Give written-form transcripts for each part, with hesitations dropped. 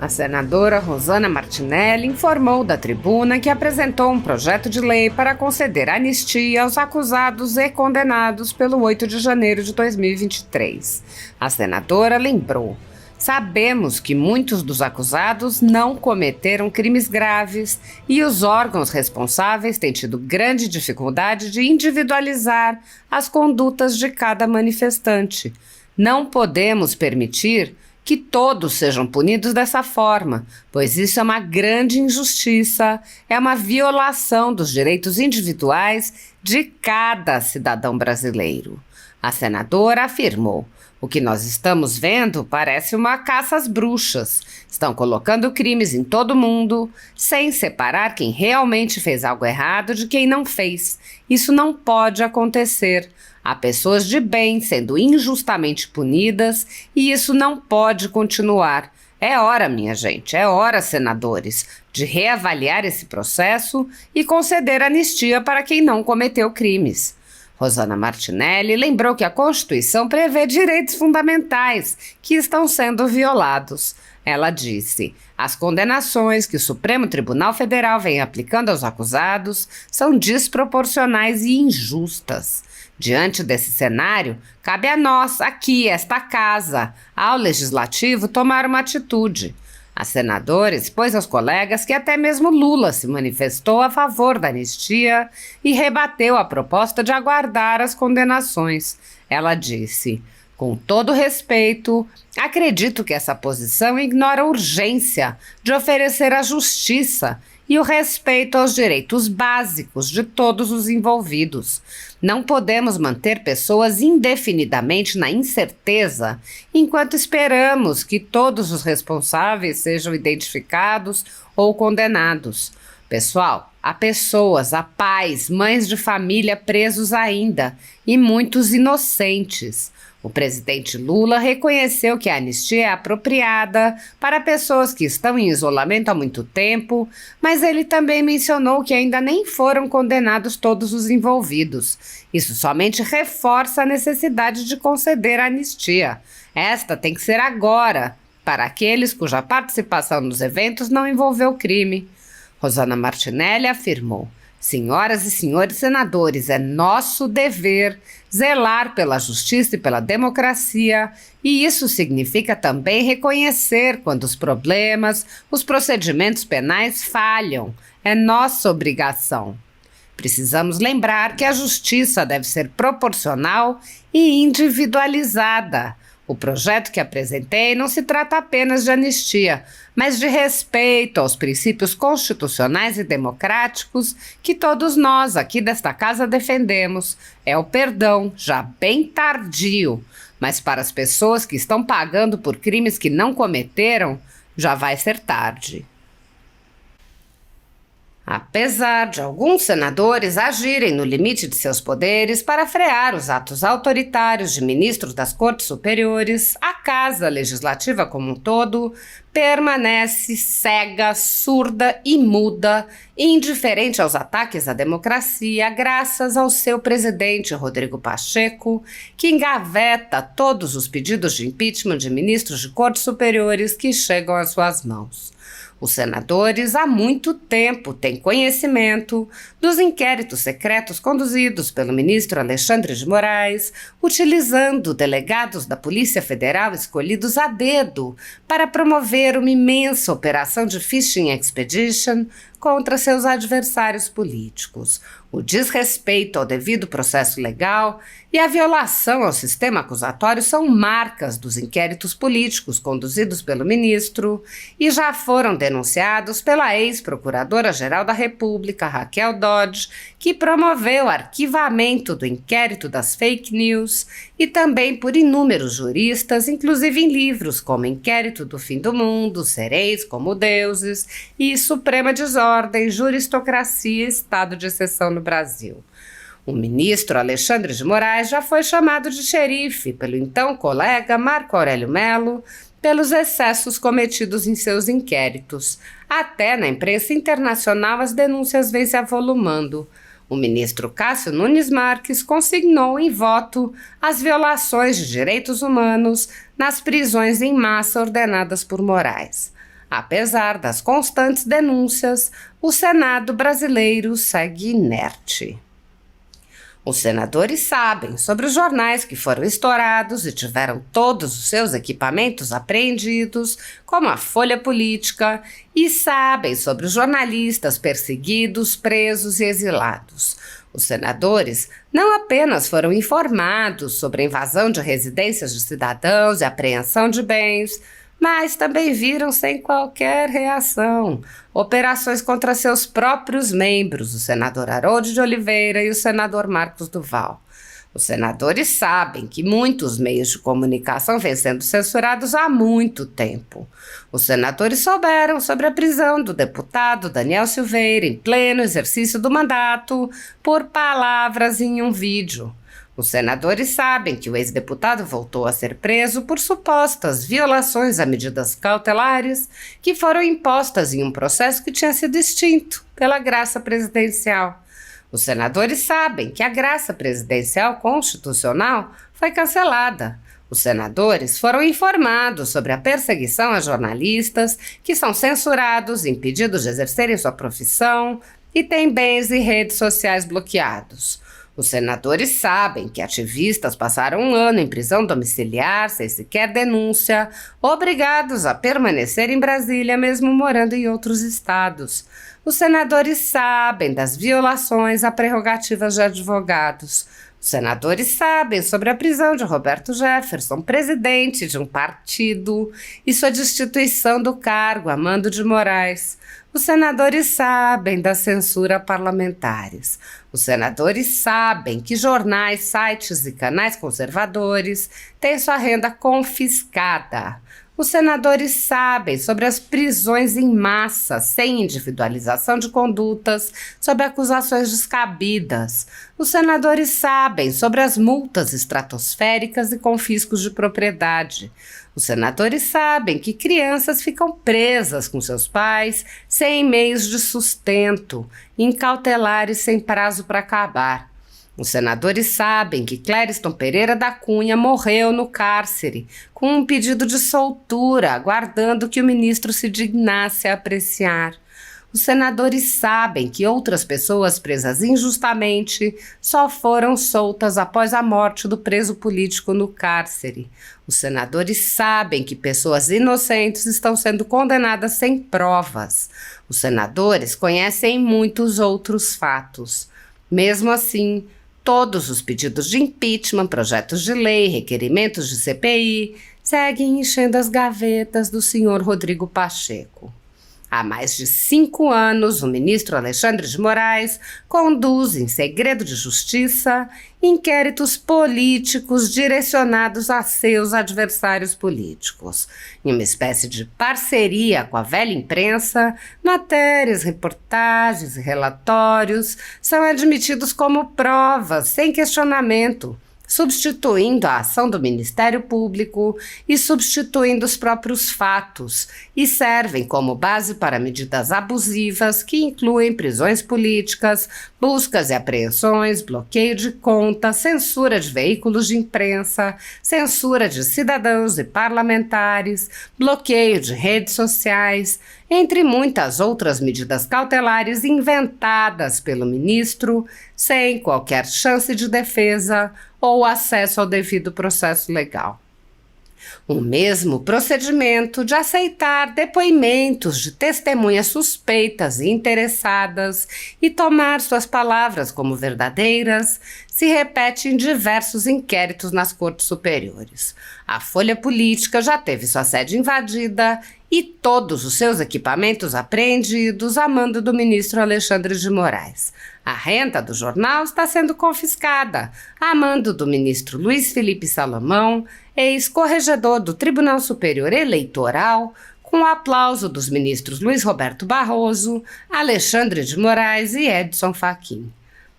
A senadora Rosana Martinelli informou da tribuna que apresentou um projeto de lei para conceder anistia aos acusados e condenados pelo 8 de janeiro de 2023. A senadora lembrou: sabemos que muitos dos acusados não cometeram crimes graves e os órgãos responsáveis têm tido grande dificuldade de individualizar as condutas de cada manifestante. Não podemos permitir que todos sejam punidos dessa forma, pois isso é uma grande injustiça, é uma violação dos direitos individuais de cada cidadão brasileiro. A senadora afirmou: o que nós estamos vendo parece uma caça às bruxas. Estão colocando crimes em todo mundo, sem separar quem realmente fez algo errado de quem não fez. Isso não pode acontecer. Há pessoas de bem sendo injustamente punidas e isso não pode continuar. É hora, minha gente, é hora, senadores, de reavaliar esse processo e conceder anistia para quem não cometeu crimes. Rosana Martinelli lembrou que a Constituição prevê direitos fundamentais que estão sendo violados. Ela disse: as condenações que o Supremo Tribunal Federal vem aplicando aos acusados são desproporcionais e injustas. Diante desse cenário, cabe a nós, aqui, esta casa, ao Legislativo, tomar uma atitude. A senadora expôs aos colegas que até mesmo Lula se manifestou a favor da anistia e rebateu a proposta de aguardar as condenações. Ela disse: com todo respeito, acredito que essa posição ignora a urgência de oferecer a justiça e o respeito aos direitos básicos de todos os envolvidos. Não podemos manter pessoas indefinidamente na incerteza enquanto esperamos que todos os responsáveis sejam identificados ou condenados. Pessoal, há pessoas, há pais, mães de família presos ainda e muitos inocentes. O presidente Lula reconheceu que a anistia é apropriada para pessoas que estão em isolamento há muito tempo, mas ele também mencionou que ainda nem foram condenados todos os envolvidos. Isso somente reforça a necessidade de conceder a anistia. Esta tem que ser agora, para aqueles cuja participação nos eventos não envolveu crime. Rosana Martinelli afirmou: senhoras e senhores senadores, é nosso dever zelar pela justiça e pela democracia, e isso significa também reconhecer quando os problemas, os procedimentos penais falham. É nossa obrigação. Precisamos lembrar que a justiça deve ser proporcional e individualizada. O projeto que apresentei não se trata apenas de anistia, mas de respeito aos princípios constitucionais e democráticos que todos nós aqui desta casa defendemos. É o perdão, já bem tardio, mas para as pessoas que estão pagando por crimes que não cometeram, já vai ser tarde. Apesar de alguns senadores agirem no limite de seus poderes para frear os atos autoritários de ministros das Cortes Superiores, a Casa Legislativa como um todo permanece cega, surda e muda, indiferente aos ataques à democracia, graças ao seu presidente Rodrigo Pacheco, que engaveta todos os pedidos de impeachment de ministros de Cortes Superiores que chegam às suas mãos. Os senadores há muito tempo têm conhecimento dos inquéritos secretos conduzidos pelo ministro Alexandre de Moraes, utilizando delegados da Polícia Federal escolhidos a dedo para promover uma imensa operação de fishing expedition contra seus adversários políticos. O desrespeito ao devido processo legal e a violação ao sistema acusatório são marcas dos inquéritos políticos conduzidos pelo ministro e já foram denunciados pela ex-procuradora-geral da República, Raquel Dodge, que promoveu o arquivamento do inquérito das fake news, e também por inúmeros juristas, inclusive em livros como Inquérito do Fim do Mundo, Sereis como Deuses e Suprema Desordem, Juristocracia e Estado de Exceção no Brasil. O ministro Alexandre de Moraes já foi chamado de xerife pelo então colega Marco Aurélio Mello pelos excessos cometidos em seus inquéritos. Até na imprensa internacional as denúncias vêm se avolumando. O ministro Cássio Nunes Marques consignou em voto as violações de direitos humanos nas prisões em massa ordenadas por Moraes. Apesar das constantes denúncias, o Senado brasileiro segue inerte. Os senadores sabem sobre os jornais que foram estourados e tiveram todos os seus equipamentos apreendidos, como a Folha Política, e sabem sobre os jornalistas perseguidos, presos e exilados. Os senadores não apenas foram informados sobre a invasão de residências de cidadãos e apreensão de bens, mas também viram sem qualquer reação operações contra seus próprios membros, o senador Harold de Oliveira e o senador Marcos Duval. Os senadores sabem que muitos meios de comunicação vêm sendo censurados há muito tempo. Os senadores souberam sobre a prisão do deputado Daniel Silveira em pleno exercício do mandato por palavras em um vídeo. Os senadores sabem que o ex-deputado voltou a ser preso por supostas violações a medidas cautelares que foram impostas em um processo que tinha sido extinto pela graça presidencial. Os senadores sabem que a graça presidencial constitucional foi cancelada. Os senadores foram informados sobre a perseguição a jornalistas que são censurados, impedidos de exercerem sua profissão e têm bens e redes sociais bloqueados. Os senadores sabem que ativistas passaram um ano em prisão domiciliar, sem sequer denúncia, obrigados a permanecer em Brasília, mesmo morando em outros estados. Os senadores sabem das violações a prerrogativas de advogados. Os senadores sabem sobre a prisão de Roberto Jefferson, presidente de um partido, e sua destituição do cargo a mando de Moraes. Os senadores sabem da censura a parlamentares. Os senadores sabem que jornais, sites e canais conservadores têm sua renda confiscada. Os senadores sabem sobre as prisões em massa, sem individualização de condutas, sob acusações descabidas. Os senadores sabem sobre as multas estratosféricas e confiscos de propriedade. Os senadores sabem que crianças ficam presas com seus pais, sem meios de sustento, em cautelares sem prazo para acabar. Os senadores sabem que Clériston Pereira da Cunha morreu no cárcere, com um pedido de soltura, aguardando que o ministro se dignasse a apreciar. Os senadores sabem que outras pessoas presas injustamente só foram soltas após a morte do preso político no cárcere. Os senadores sabem que pessoas inocentes estão sendo condenadas sem provas. Os senadores conhecem muitos outros fatos. Mesmo assim, todos os pedidos de impeachment, projetos de lei, requerimentos de CPI seguem enchendo as gavetas do senhor Rodrigo Pacheco. Há mais de 5 anos, o ministro Alexandre de Moraes conduz, em segredo de justiça, inquéritos políticos direcionados a seus adversários políticos. Em uma espécie de parceria com a velha imprensa, matérias, reportagens e relatórios são admitidos como provas, sem questionamento, substituindo a ação do Ministério Público e substituindo os próprios fatos, e servem como base para medidas abusivas que incluem prisões políticas, buscas e apreensões, bloqueio de contas, censura de veículos de imprensa, censura de cidadãos e parlamentares, bloqueio de redes sociais, entre muitas outras medidas cautelares inventadas pelo ministro, sem qualquer chance de defesa ou acesso ao devido processo legal. O mesmo procedimento de aceitar depoimentos de testemunhas suspeitas e interessadas e tomar suas palavras como verdadeiras se repete em diversos inquéritos nas cortes superiores. A Folha Política já teve sua sede invadida e todos os seus equipamentos apreendidos a mando do ministro Alexandre de Moraes. A renda do jornal está sendo confiscada a mando do ministro Luiz Felipe Salomão, ex-corregedor do Tribunal Superior Eleitoral, com o aplauso dos ministros Luiz Roberto Barroso, Alexandre de Moraes e Edson Fachin.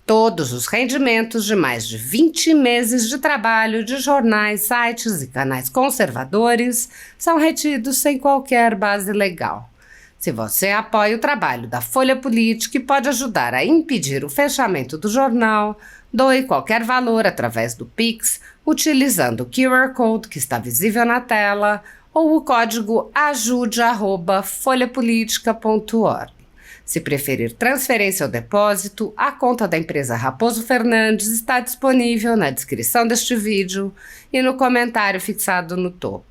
Todos os rendimentos de mais de 20 meses de trabalho de jornais, sites e canais conservadores são retidos sem qualquer base legal. Se você apoia o trabalho da Folha Política e pode ajudar a impedir o fechamento do jornal, doe qualquer valor através do Pix, utilizando o QR Code que está visível na tela, ou o código ajude@folhapolitica.org. Se preferir transferência ou depósito, a conta da empresa Raposo Fernandes está disponível na descrição deste vídeo e no comentário fixado no topo.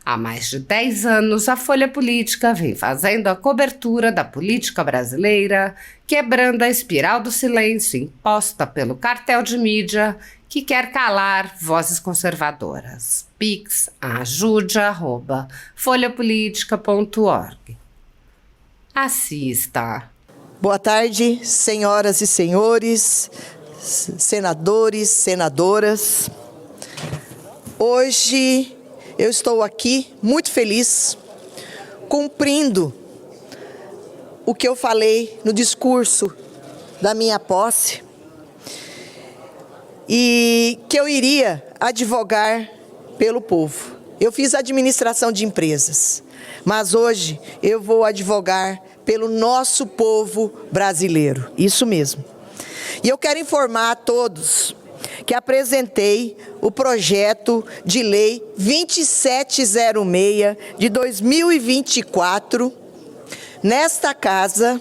Há mais de 10 anos, a Folha Política vem fazendo a cobertura da política brasileira, quebrando a espiral do silêncio imposta pelo cartel de mídia que quer calar vozes conservadoras. Pix ajude@folhapolitica.org. Assista. Boa tarde, senhoras e senhores, senadores, senadoras. Hoje eu estou aqui muito feliz, cumprindo o que eu falei no discurso da minha posse e que eu iria advogar pelo povo. Eu fiz administração de empresas, mas hoje eu vou advogar pelo nosso povo brasileiro, isso mesmo. E eu quero informar a todos que apresentei o projeto de lei 2706 de 2024 nesta casa,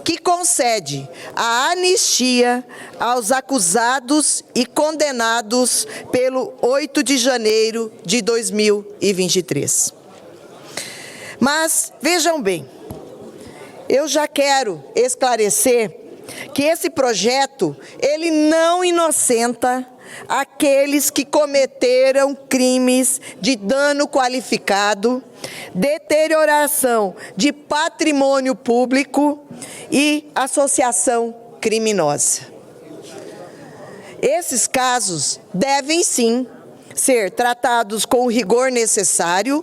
que concede a anistia aos acusados e condenados pelo 8 de janeiro de 2023. Mas, vejam bem, eu já quero esclarecer que esse projeto, ele não inocenta aqueles que cometeram crimes de dano qualificado, deterioração de patrimônio público e associação criminosa. Esses casos devem sim ser tratados com o rigor necessário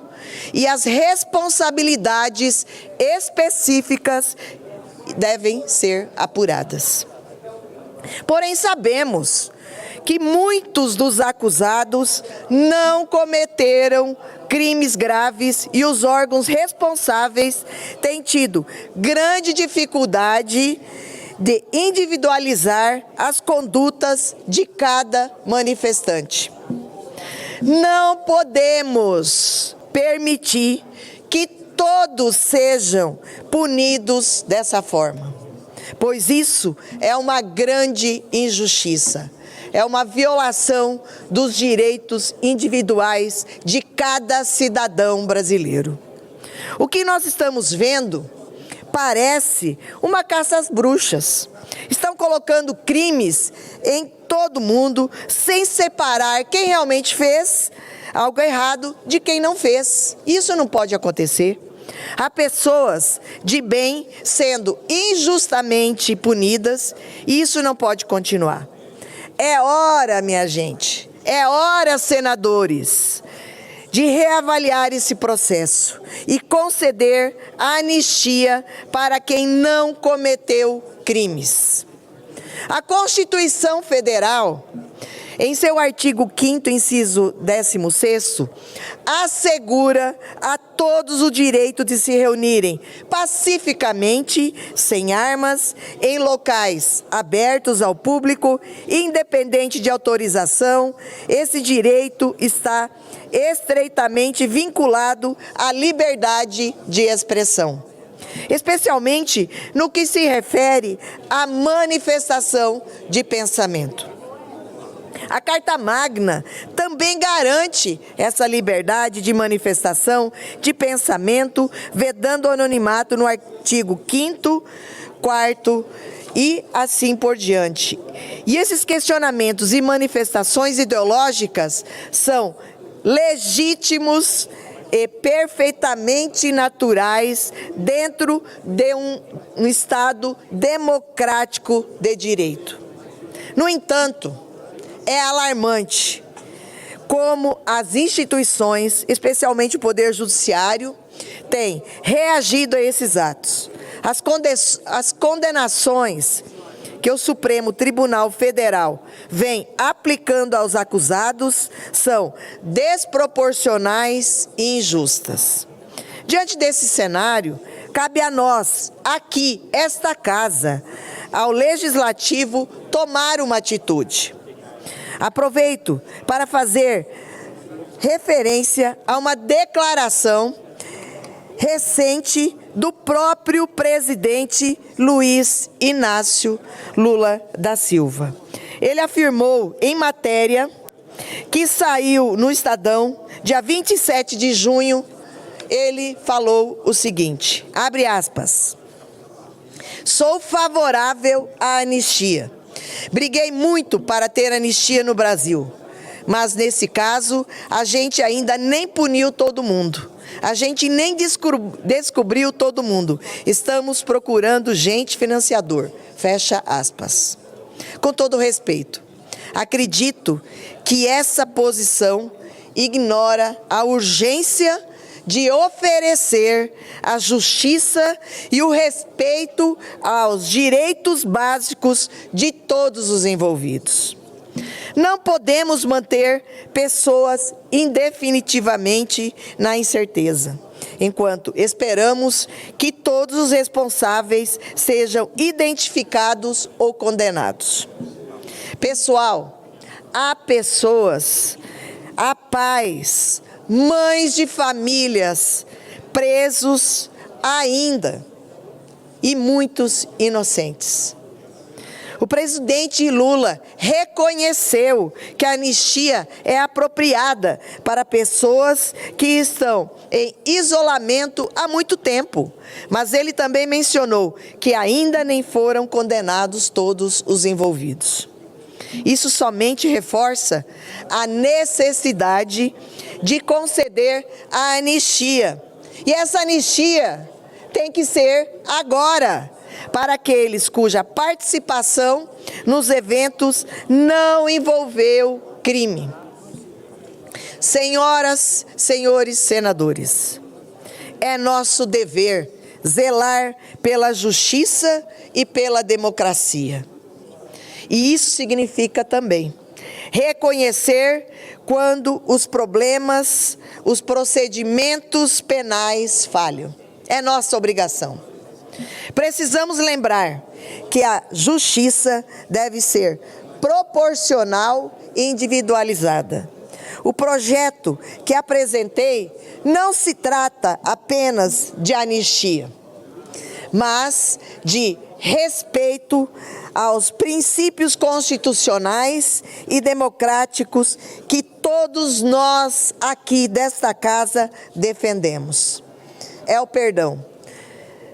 e as responsabilidades específicas devem ser apuradas. Porém, sabemos que muitos dos acusados não cometeram crimes graves e os órgãos responsáveis têm tido grande dificuldade de individualizar as condutas de cada manifestante. Não podemos permitir que todos sejam punidos dessa forma, pois isso é uma grande injustiça, é uma violação dos direitos individuais de cada cidadão brasileiro. O que nós estamos vendo parece uma caça às bruxas. Estão colocando crimes em todo mundo, sem separar quem realmente fez algo errado de quem não fez. Isso não pode acontecer. Há pessoas de bem sendo injustamente punidas e isso não pode continuar. É hora, minha gente, é hora, senadores, de reavaliar esse processo e conceder a anistia para quem não cometeu crimes. A Constituição Federal, em seu artigo 5º, inciso 16º, assegura a todos o direito de se reunirem pacificamente, sem armas, em locais abertos ao público, independente de autorização. Esse direito está estreitamente vinculado à liberdade de expressão, especialmente no que se refere à manifestação de pensamento. A Carta Magna também garante essa liberdade de manifestação de pensamento, vedando o anonimato no artigo 5º, 4º e assim por diante. E esses questionamentos e manifestações ideológicas são legítimos e perfeitamente naturais dentro de um Estado democrático de direito. No entanto, é alarmante como as instituições, especialmente o Poder Judiciário, têm reagido a esses atos. As condenações que o Supremo Tribunal Federal vem aplicando aos acusados são desproporcionais e injustas. Diante desse cenário, cabe a nós, aqui, esta casa, ao Legislativo, tomar uma atitude. Aproveito para fazer referência a uma declaração recente do próprio presidente Luiz Inácio Lula da Silva. Ele afirmou em matéria que saiu no Estadão, dia 27 de junho, ele falou o seguinte, abre aspas, sou favorável à anistia. Briguei muito para ter anistia no Brasil, mas nesse caso a gente ainda nem puniu todo mundo. A gente nem descobriu todo mundo. Estamos procurando gente financiador. Fecha aspas. Com todo respeito, acredito que essa posição ignora a urgência de oferecer a justiça e o respeito aos direitos básicos de todos os envolvidos. Não podemos manter pessoas indefinitivamente na incerteza, enquanto esperamos que todos os responsáveis sejam identificados ou condenados. Pessoal, há pessoas, há pais, mães de famílias presos ainda e muitos inocentes. O presidente Lula reconheceu que a anistia é apropriada para pessoas que estão em isolamento há muito tempo, mas ele também mencionou que ainda nem foram condenados todos os envolvidos. Isso somente reforça a necessidade de conceder a anistia. E essa anistia tem que ser agora, para aqueles cuja participação nos eventos não envolveu crime. Senhoras, senhores senadores, é nosso dever zelar pela justiça e pela democracia. E isso significa também reconhecer quando os problemas, os procedimentos penais falham. É nossa obrigação. Precisamos lembrar que a justiça deve ser proporcional e individualizada. O projeto que apresentei não se trata apenas de anistia, mas de respeito aos princípios constitucionais e democráticos que todos nós aqui desta casa defendemos. É o perdão.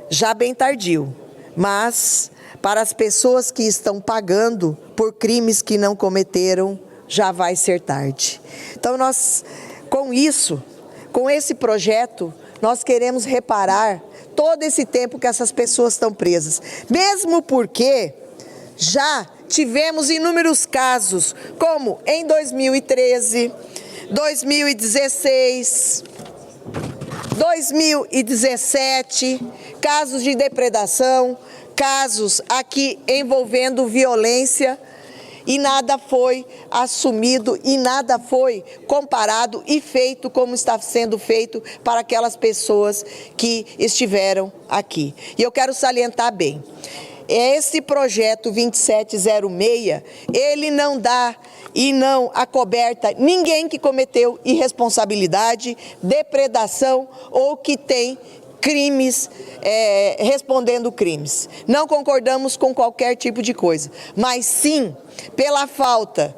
Já bem tardio, mas para as pessoas que estão pagando por crimes que não cometeram, já vai ser tarde. Então nós, com isso, com esse projeto, nós queremos reparar todo esse tempo que essas pessoas estão presas. Mesmo porque já tivemos inúmeros casos, como em 2013, 2016... 2017, casos de depredação, casos aqui envolvendo violência e nada foi assumido e nada foi comparado e feito como está sendo feito para aquelas pessoas que estiveram aqui. E eu quero salientar bem, esse projeto 2706, ele não dá e não acoberta ninguém que cometeu irresponsabilidade, depredação ou que tem crimes, respondendo crimes. Não concordamos com qualquer tipo de coisa, mas sim pela falta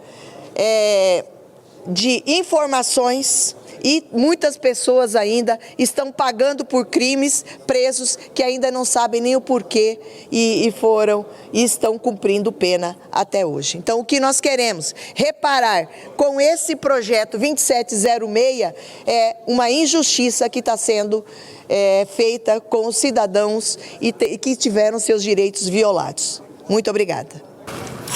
de informações. E muitas pessoas ainda estão pagando por crimes, presos, que ainda não sabem nem o porquê e estão cumprindo pena até hoje. Então, o que nós queremos reparar com esse projeto 2706 é uma injustiça que está sendo feita com os cidadãos e que tiveram seus direitos violados. Muito obrigada.